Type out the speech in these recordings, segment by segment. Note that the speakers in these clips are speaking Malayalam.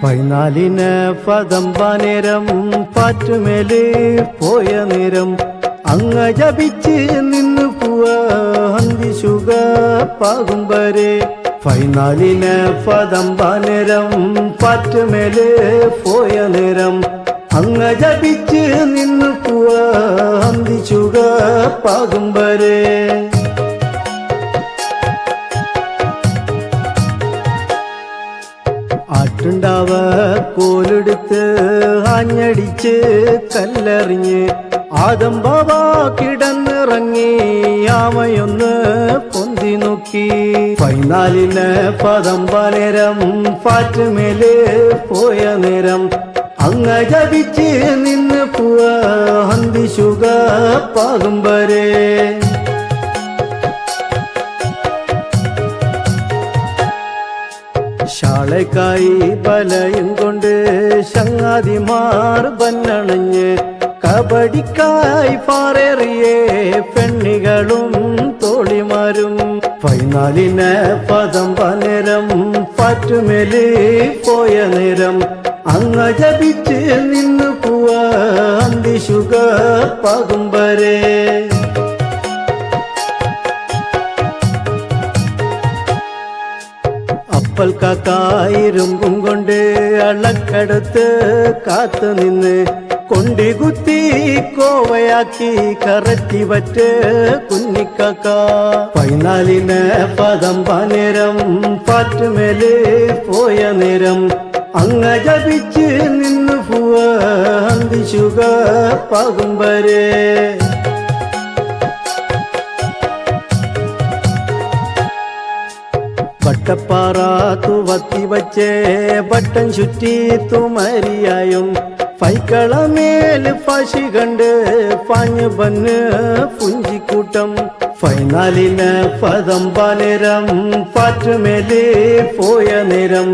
പൈനാലിന് പദമ്പാനേരം പാറ്റുമേല് പോയ നേരം അങ്ങ ജപിച്ച് നിന്ന് പൂവ ഹന്തിശുക പാകും വരെ പൈനാലിന് പദമ്പാനേരം പാറ്റുമേല് പോയ നേരം അങ്ങ ജപിച്ച് നിന്ന് പൂവ ഹന്തിശുക പാകും വരെ ആറ്റുണ്ടാവ കോലെടുത്ത് ആഞ്ഞടിച്ച് കല്ലെറിഞ്ഞ് ആദം ബാബ കിടന്നിറങ്ങി ആമയൊന്ന് പൊന്തി നോക്കി പൈനാലിന് പദമ്പാനേരം പാറ്റുമേല് പോയ നേരം അങ്ങ ജപിച്ച് നിന്ന് പൂവ ഹന്തിശുക പാകും വരെ ശാളക്കായി ബലയും കൊണ്ട് ചങ്ങാതിമാർ ബന്നണഞ്ഞ് കബഡിക്കായി പാറേറിയേ പെണ്ണികളും തോളിമാരും പൈനാലിന് പദമ്പാനേരം പാറ്റുമേല് പോയ നേരം അങ്ങ ജപിച്ച് നിന്ന് പൂവ ഹന്തിശുക പാകും വരെ കക്കായിരുമ്പും കൊണ്ട് അളക്കടുത്ത് കാത്തു നിന്ന് കൊണ്ടികുത്തി കോവയാക്കി കററ്റി വറ്റ് കുഞ്ഞിക്കാക്ക പൈനാലിന് പദമ്പാനേരം പാറ്റുമേല് പോയ നേരം അങ്ങ ജപിച്ച് നിന്ന് പൂവ ഹന്തിശുക പാകും വരെ വട്ടപ്പാറ തുവത്തി വച്ചേ വട്ടം ചുറ്റി തുമരിയായും പൈക്കളമേൽ പശി കണ്ട് പാഞ്ഞു വന്ന് പുഞ്ചിക്കൂട്ടം പൈനാലിന് പദമ്പാനേരം പാറ്റുമേല് പോയ നേരം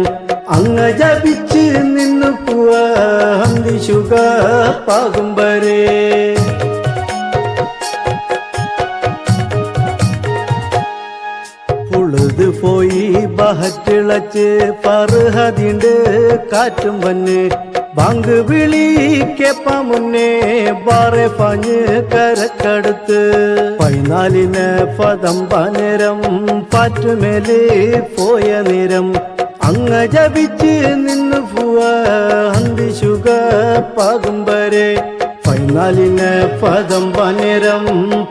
അങ്ങ ജപിച്ച് നിന്ന് പൂവ ഹന്തിശുക പാകും വരെ ഉളുത് പോയി ബഹറ്റിളച്ച് പറഹതിണ്ട് കാറ്റും വന്ന് ബാങ്ക് വിളി കേപ്പ മുന്നേ ബാറെ പാഞ്ഞ് കരക്കടുത്ത് പൈനാലിന് പദമ്പാനേരം പാറ്റുമേല് പോയ നേരം അങ്ങ ജപിച്ച് നിന്ന് പൂവ ഹന്തിശുക പാകും വരെ പൈനാലിന് പദമ്പാനേരം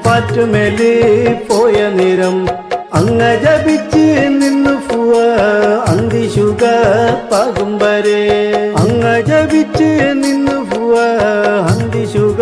പാറ്റുമേല് പോയ നേരം അങ്ങ ജപിച്ച് നിന്ന് പൂവ ഹന്തിശുക പാകും വരെ അങ്ങ ജപിച്ച് നിന്ന് പൂവ ഹന്തിശുക